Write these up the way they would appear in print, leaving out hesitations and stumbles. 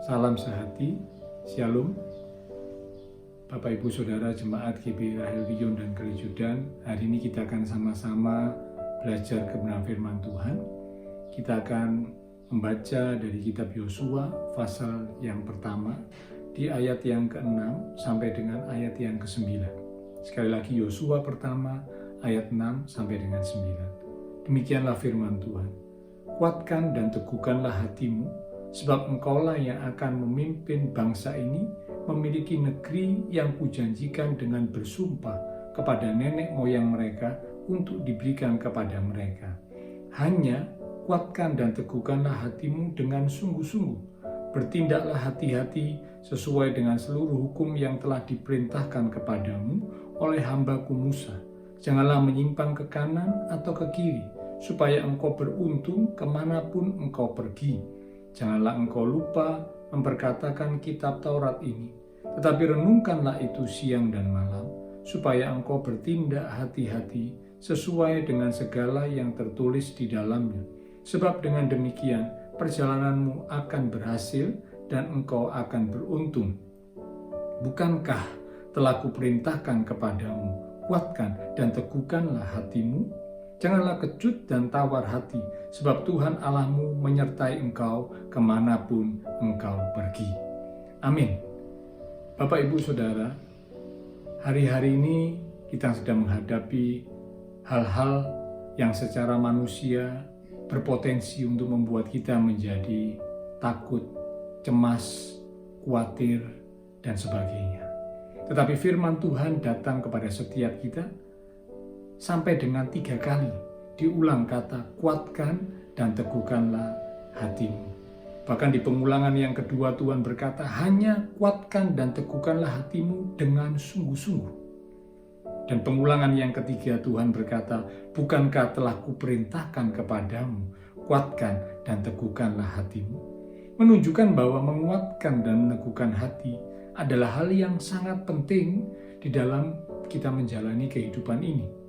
Salam sehati, Shalom. Bapak Ibu Saudara Jemaat GB Rahel Gideon dan Kalijudan, hari ini kita akan sama-sama belajar kebenaran firman Tuhan. Kita akan membaca dari kitab Yosua pasal yang pertama di ayat yang ke-6 sampai dengan ayat yang ke-9. Sekali lagi Yosua pertama ayat 6 sampai dengan 9. Demikianlah firman Tuhan. Kuatkan dan teguhkanlah hatimu, sebab engkaulah yang akan memimpin bangsa ini memiliki negeri yang kujanjikan dengan bersumpah kepada nenek moyang mereka untuk diberikan kepada mereka. Hanya kuatkan dan teguhkanlah hatimu dengan sungguh-sungguh. Bertindaklah hati-hati sesuai dengan seluruh hukum yang telah diperintahkan kepadamu oleh hambaku Musa. Janganlah menyimpang ke kanan atau ke kiri, supaya engkau beruntung kemanapun engkau pergi. Janganlah engkau lupa memperkatakan kitab Taurat ini, tetapi renungkanlah itu siang dan malam, supaya engkau bertindak hati-hati sesuai dengan segala yang tertulis di dalamnya. Sebab dengan demikian perjalananmu akan berhasil dan engkau akan beruntung. Bukankah telah kuperintahkan kepadamu, kuatkan dan teguhkanlah hatimu? Janganlah kecut dan tawar hati, sebab Tuhan Allahmu menyertai engkau kemanapun engkau pergi. Amin. Bapak Ibu Saudara, hari-hari ini kita sedang menghadapi hal-hal yang secara manusia berpotensi untuk membuat kita menjadi takut, cemas, khawatir, dan sebagainya. Tetapi firman Tuhan datang kepada setiap kita sampai dengan 3 kali diulang kata kuatkan dan teguhkanlah hatimu. Bahkan di pengulangan yang kedua Tuhan berkata hanya kuatkan dan teguhkanlah hatimu dengan sungguh-sungguh. Dan pengulangan yang ketiga Tuhan berkata, bukankah telah kuperintahkan kepadamu, kuatkan dan teguhkanlah hatimu. Menunjukkan bahwa menguatkan dan meneguhkan hati adalah hal yang sangat penting di dalam kita menjalani kehidupan ini.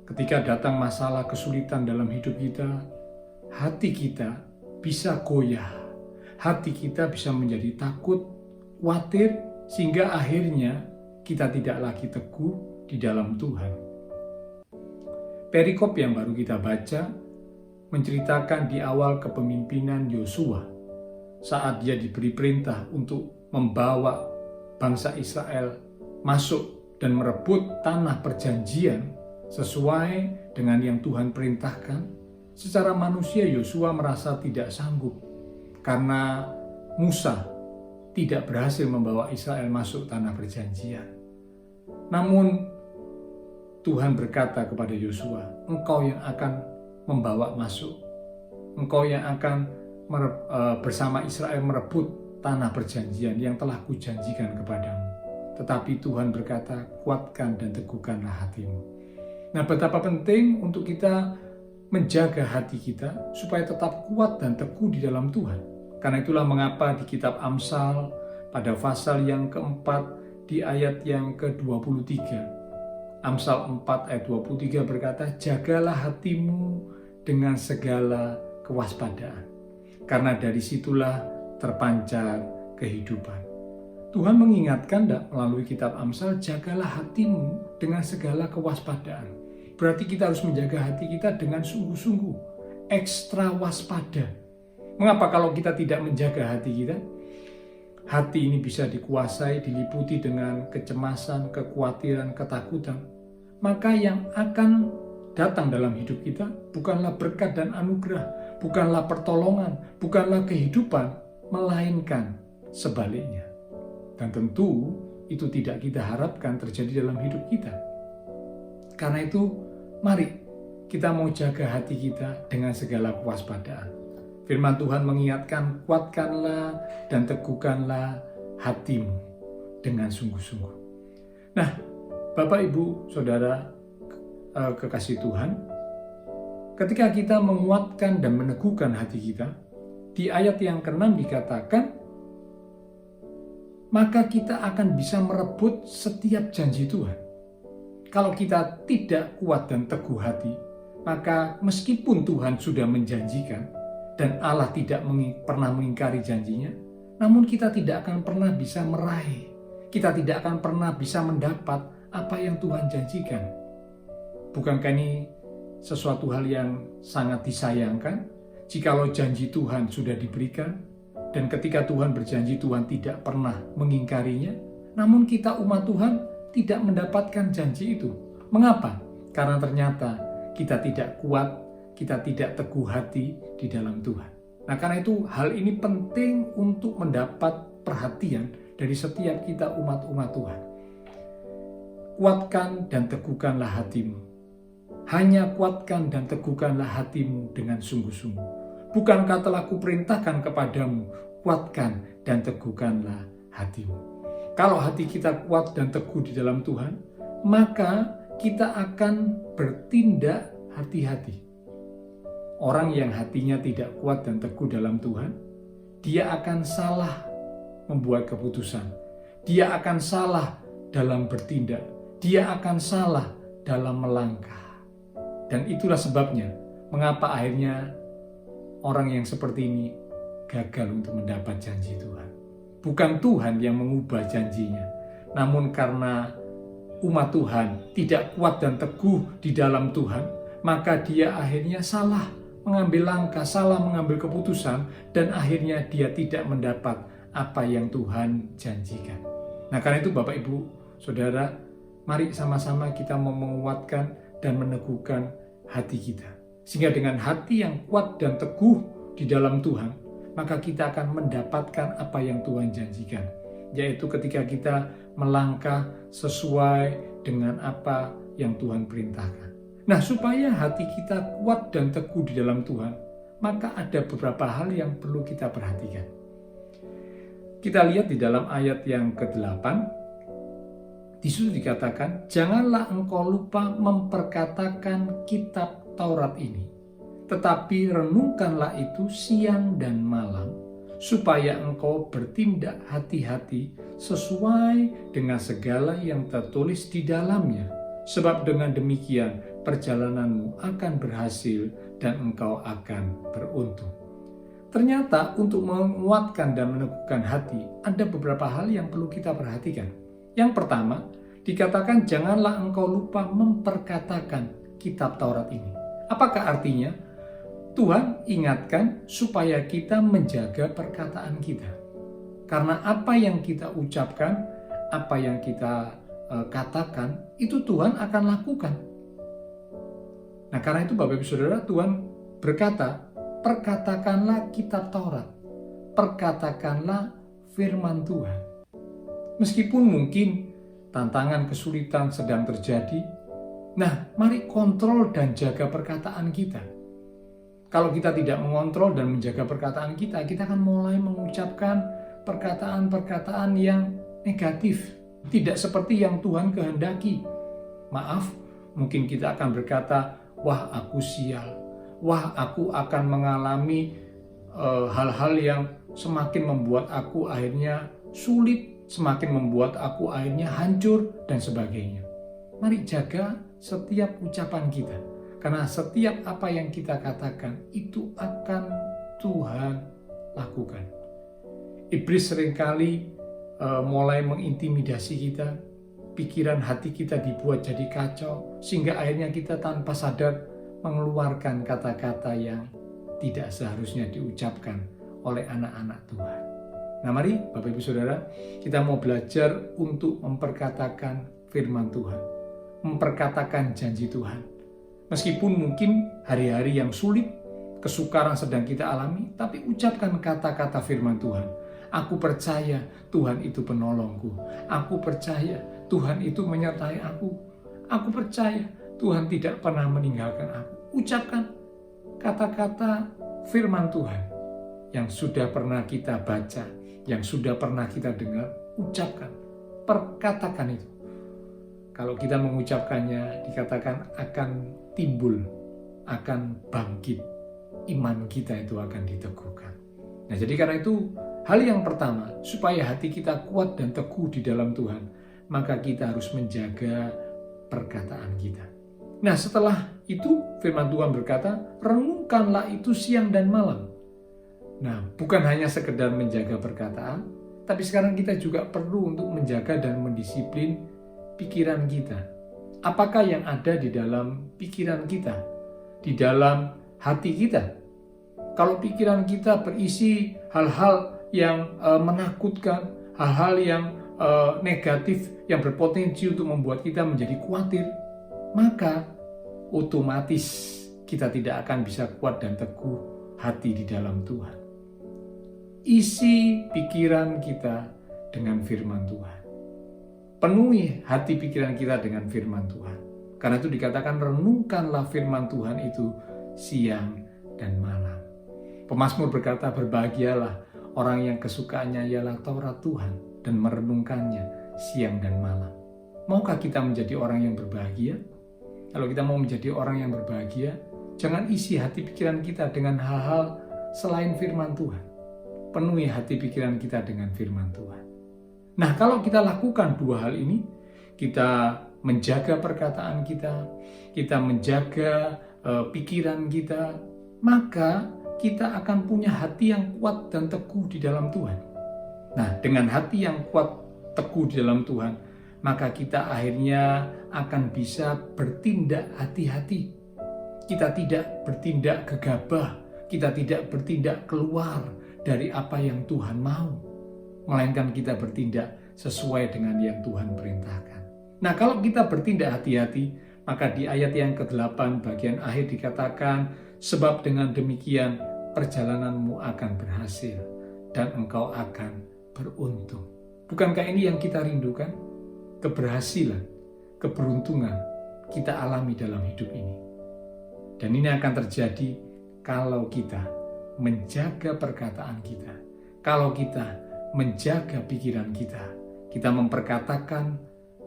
Ketika datang masalah kesulitan dalam hidup kita, hati kita bisa goyah, hati kita bisa menjadi takut, khawatir, sehingga akhirnya kita tidak lagi teguh di dalam Tuhan. Perikop yang baru kita baca menceritakan di awal kepemimpinan Yosua saat dia diberi perintah untuk membawa bangsa Israel masuk dan merebut tanah perjanjian sesuai dengan yang Tuhan perintahkan. Secara manusia Yosua merasa tidak sanggup karena Musa tidak berhasil membawa Israel masuk tanah perjanjian. Namun Tuhan berkata kepada Yosua, engkau yang akan membawa masuk, engkau yang akan bersama Israel merebut tanah perjanjian yang telah kujanjikan kepadamu. Tetapi Tuhan berkata, kuatkan dan teguhkanlah hatimu. Nah, betapa penting untuk kita menjaga hati kita supaya tetap kuat dan teguh di dalam Tuhan. Karena itulah mengapa di kitab Amsal pada pasal yang keempat di ayat yang ke-23. Amsal 4 ayat 23 berkata, jagalah hatimu dengan segala kewaspadaan, karena dari situlah terpancar kehidupan. Tuhan mengingatkan melalui kitab Amsal, jagalah hatimu dengan segala kewaspadaan. Berarti kita harus menjaga hati kita dengan sungguh-sungguh, ekstra waspada. Mengapa kalau kita tidak menjaga hati kita? Hati ini bisa dikuasai, diliputi dengan kecemasan, kekhawatiran, ketakutan. Maka yang akan datang dalam hidup kita bukanlah berkat dan anugerah, bukanlah pertolongan, bukanlah kehidupan, melainkan sebaliknya. Dan tentu itu tidak kita harapkan terjadi dalam hidup kita. Karena itu, mari kita mau jaga hati kita dengan segala kewaspadaan. Firman Tuhan mengingatkan, kuatkanlah dan teguhkanlah hatimu dengan sungguh-sungguh. Nah, Bapak Ibu Saudara kekasih Tuhan, ketika kita menguatkan dan meneguhkan hati kita, di ayat yang ke-6 dikatakan, maka kita akan bisa merebut setiap janji Tuhan. Kalau kita tidak kuat dan teguh hati, maka meskipun Tuhan sudah menjanjikan dan Allah tidak pernah mengingkari janjinya, namun kita tidak akan pernah bisa meraih, kita tidak akan pernah bisa mendapat apa yang Tuhan janjikan. Bukankah ini sesuatu hal yang sangat disayangkan jikalau janji Tuhan sudah diberikan, dan ketika Tuhan berjanji Tuhan tidak pernah mengingkarinya, namun kita umat Tuhan tidak mendapatkan janji itu. Mengapa? Karena ternyata kita tidak kuat, kita tidak teguh hati di dalam Tuhan. Nah, karena itu hal ini penting untuk mendapat perhatian dari setiap kita umat-umat Tuhan. Kuatkan dan teguhkanlah hatimu. Hanya kuatkan dan teguhkanlah hatimu dengan sungguh-sungguh. Bukankah telah kuperintahkan kepadamu, kuatkan dan teguhkanlah hatimu. Kalau hati kita kuat dan teguh di dalam Tuhan, maka kita akan bertindak hati-hati. Orang yang hatinya tidak kuat dan teguh dalam Tuhan, dia akan salah membuat keputusan. Dia akan salah dalam bertindak. Dia akan salah dalam melangkah. Dan itulah sebabnya mengapa akhirnya orang yang seperti ini gagal untuk mendapat janji Tuhan. Bukan Tuhan yang mengubah janjinya, namun karena umat Tuhan tidak kuat dan teguh di dalam Tuhan, maka dia akhirnya salah mengambil langkah, salah mengambil keputusan, dan akhirnya dia tidak mendapat apa yang Tuhan janjikan. Nah, karena itu Bapak Ibu Saudara, mari sama-sama kita mau menguatkan dan meneguhkan hati kita. Sehingga dengan hati yang kuat dan teguh di dalam Tuhan, maka kita akan mendapatkan apa yang Tuhan janjikan. Yaitu ketika kita melangkah sesuai dengan apa yang Tuhan perintahkan. Nah, supaya hati kita kuat dan teguh di dalam Tuhan, maka ada beberapa hal yang perlu kita perhatikan. Kita lihat di dalam ayat yang ke-8, di situ dikatakan, janganlah engkau lupa memperkatakan kitab Taurat ini, tetapi renungkanlah itu siang dan malam, supaya engkau bertindak hati-hati sesuai dengan segala yang tertulis di dalamnya. Sebab dengan demikian perjalananmu akan berhasil dan engkau akan beruntung. Ternyata untuk menguatkan dan meneguhkan hati, ada beberapa hal yang perlu kita perhatikan. Yang pertama, dikatakan janganlah engkau lupa memperkatakan kitab Taurat ini. Apakah artinya? Tuhan ingatkan supaya kita menjaga perkataan kita. Karena apa yang kita ucapkan, apa yang kita katakan, itu Tuhan akan lakukan. Nah, karena itu Bapak Ibu Saudara, Tuhan berkata, perkatakanlah kitab Taurat, perkatakanlah firman Tuhan. Meskipun mungkin tantangan kesulitan sedang terjadi, nah mari kontrol dan jaga perkataan kita. Kalau kita tidak mengontrol dan menjaga perkataan kita, kita akan mulai mengucapkan perkataan-perkataan yang negatif, tidak seperti yang Tuhan kehendaki. Maaf, mungkin kita akan berkata, wah aku sial, wah aku akan mengalami hal-hal yang semakin membuat aku akhirnya sulit, semakin membuat aku akhirnya hancur, dan sebagainya. Mari jaga setiap ucapan kita, karena setiap apa yang kita katakan itu akan Tuhan lakukan. Iblis seringkali mulai mengintimidasi kita, pikiran hati kita dibuat jadi kacau, sehingga akhirnya kita tanpa sadar mengeluarkan kata-kata yang tidak seharusnya diucapkan oleh anak-anak Tuhan. Nah, mari Bapak Ibu Saudara, kita mau belajar untuk memperkatakan firman Tuhan, memperkatakan janji Tuhan. Meskipun mungkin hari-hari yang sulit, kesukaran sedang kita alami, tapi ucapkan kata-kata firman Tuhan. Aku percaya Tuhan itu penolongku. Aku percaya Tuhan itu menyertai aku. Aku percaya Tuhan tidak pernah meninggalkan aku. Ucapkan kata-kata firman Tuhan yang sudah pernah kita baca, yang sudah pernah kita dengar. Ucapkan, perkatakan itu. Kalau kita mengucapkannya, dikatakan akan timbul, akan bangkit. Iman kita itu akan diteguhkan. Nah, jadi karena itu, hal yang pertama, supaya hati kita kuat dan teguh di dalam Tuhan, maka kita harus menjaga perkataan kita. Nah, setelah itu firman Tuhan berkata, renungkanlah itu siang dan malam. Nah, bukan hanya sekedar menjaga perkataan, tapi sekarang kita juga perlu untuk menjaga dan mendisiplin pikiran kita. Apakah yang ada di dalam pikiran kita, di dalam hati kita? Kalau pikiran kita berisi hal-hal yang menakutkan, hal-hal yang negatif, yang berpotensi untuk membuat kita menjadi khawatir, maka otomatis kita tidak akan bisa kuat dan teguh hati di dalam Tuhan. Isi pikiran kita dengan firman Tuhan. Penuhi hati pikiran kita dengan firman Tuhan. Karena itu dikatakan renungkanlah firman Tuhan itu siang dan malam. Pemazmur berkata, berbahagialah orang yang kesukaannya ialah Taurat Tuhan dan merenungkannya siang dan malam. Maukah kita menjadi orang yang berbahagia? Kalau kita mau menjadi orang yang berbahagia, jangan isi hati pikiran kita dengan hal-hal selain firman Tuhan. Penuhi hati pikiran kita dengan firman Tuhan. Nah, kalau kita lakukan dua hal ini, kita menjaga perkataan kita, kita menjaga pikiran kita, maka kita akan punya hati yang kuat dan teguh di dalam Tuhan. Nah, dengan hati yang kuat, teguh di dalam Tuhan, maka kita akhirnya akan bisa bertindak hati-hati. Kita tidak bertindak gegabah, kita tidak bertindak keluar dari apa yang Tuhan mau, melainkan kita bertindak sesuai dengan yang Tuhan perintahkan. Nah, kalau kita bertindak hati-hati, maka di ayat yang ke-8 bagian akhir dikatakan, sebab dengan demikian perjalananmu akan berhasil dan engkau akan beruntung. Bukankah ini yang kita rindukan? Keberhasilan, keberuntungan kita alami dalam hidup ini. Dan ini akan terjadi kalau kita menjaga perkataan kita, kalau kita menjaga pikiran kita, kita memperkatakan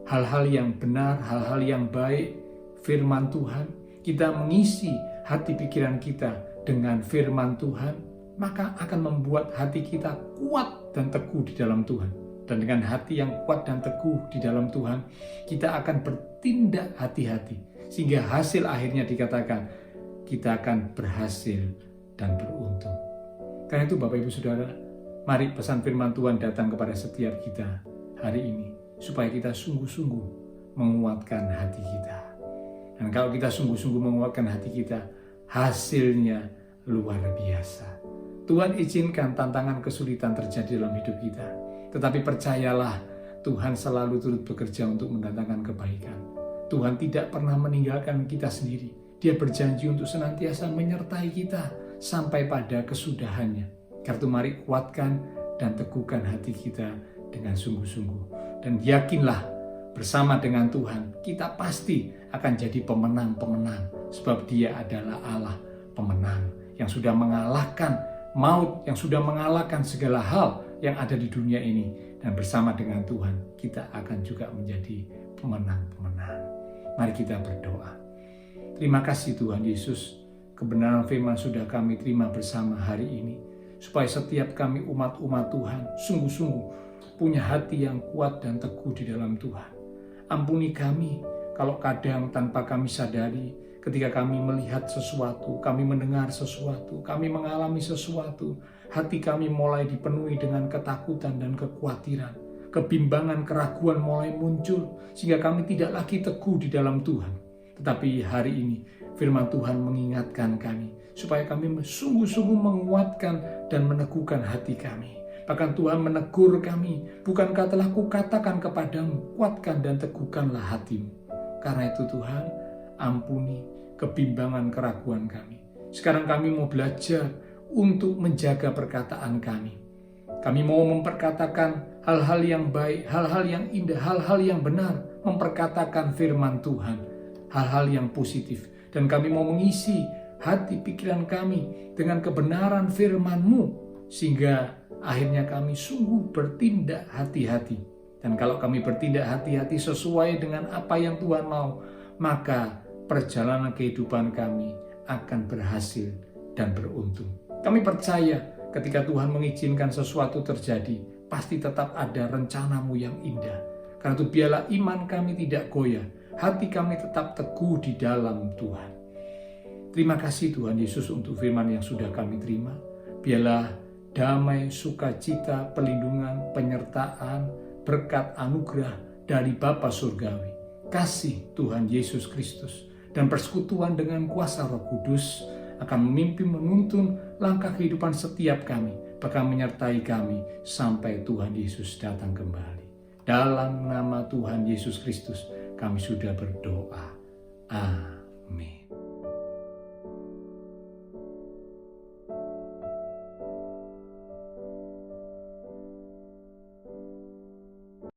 hal-hal yang benar, hal-hal yang baik, firman Tuhan, kita mengisi hati pikiran kita dengan firman Tuhan, maka akan membuat hati kita kuat dan teguh di dalam Tuhan. Dan dengan hati yang kuat dan teguh di dalam Tuhan, kita akan bertindak hati-hati. Sehingga hasil akhirnya dikatakan, kita akan berhasil dan beruntung. Karena itu Bapak Ibu Saudara, mari pesan firman Tuhan datang kepada setiap kita hari ini. Supaya kita sungguh-sungguh menguatkan hati kita. Dan kalau kita sungguh-sungguh menguatkan hati kita, hasilnya luar biasa. Tuhan izinkan tantangan kesulitan terjadi dalam hidup kita. Tetapi percayalah, Tuhan selalu turut bekerja untuk mendatangkan kebaikan. Tuhan tidak pernah meninggalkan kita sendiri. Dia berjanji untuk senantiasa menyertai kita sampai pada kesudahannya. Karena itu mari kuatkan dan teguhkan hati kita dengan sungguh-sungguh. Dan yakinlah bersama dengan Tuhan, kita pasti akan jadi pemenang-pemenang. Sebab Dia adalah Allah pemenang yang sudah mengalahkan maut, yang sudah mengalahkan segala hal yang ada di dunia ini. Dan bersama dengan Tuhan, kita akan juga menjadi pemenang-pemenang. Mari kita berdoa. Terima kasih Tuhan Yesus, kebenaran firman sudah kami terima bersama hari ini. Supaya setiap kami umat-umat Tuhan sungguh-sungguh punya hati yang kuat dan teguh di dalam Tuhan. Ampuni kami kalau kadang tanpa kami sadari, ketika kami melihat sesuatu, kami mendengar sesuatu, kami mengalami sesuatu, hati kami mulai dipenuhi dengan ketakutan dan kekhawatiran. Kebimbangan, keraguan mulai muncul, sehingga kami tidak lagi teguh di dalam Tuhan. Tetapi hari ini, firman Tuhan mengingatkan kami, supaya kami sungguh-sungguh menguatkan dan meneguhkan hati kami. Bahkan Tuhan menegur kami, bukankah telah kukatakan kepadamu, kuatkan dan teguhkanlah hatimu. Karena itu Tuhan, ampuni kebimbangan keraguan kami. Sekarang kami mau belajar untuk menjaga perkataan kami. Kami mau memperkatakan hal-hal yang baik, hal-hal yang indah, hal-hal yang benar, memperkatakan firman Tuhan, hal-hal yang positif. Dan kami mau mengisi hati pikiran kami dengan kebenaran firman-Mu, sehingga akhirnya kami sungguh bertindak hati-hati. Dan kalau kami bertindak hati-hati sesuai dengan apa yang Tuhan mau, maka perjalanan kehidupan kami akan berhasil dan beruntung. Kami percaya ketika Tuhan mengizinkan sesuatu terjadi, pasti tetap ada rencana-Mu yang indah. Karena itu biarlah iman kami tidak goyah, hati kami tetap teguh di dalam Tuhan. Terima kasih Tuhan Yesus untuk firman yang sudah kami terima. Biarlah damai, sukacita, perlindungan, penyertaan, berkat anugerah dari Bapa Surgawi, kasih Tuhan Yesus Kristus, dan persekutuan dengan kuasa Roh Kudus akan memimpin menuntun langkah kehidupan setiap kami, bahkan menyertai kami sampai Tuhan Yesus datang kembali. Dalam nama Tuhan Yesus Kristus kami sudah berdoa. Amin.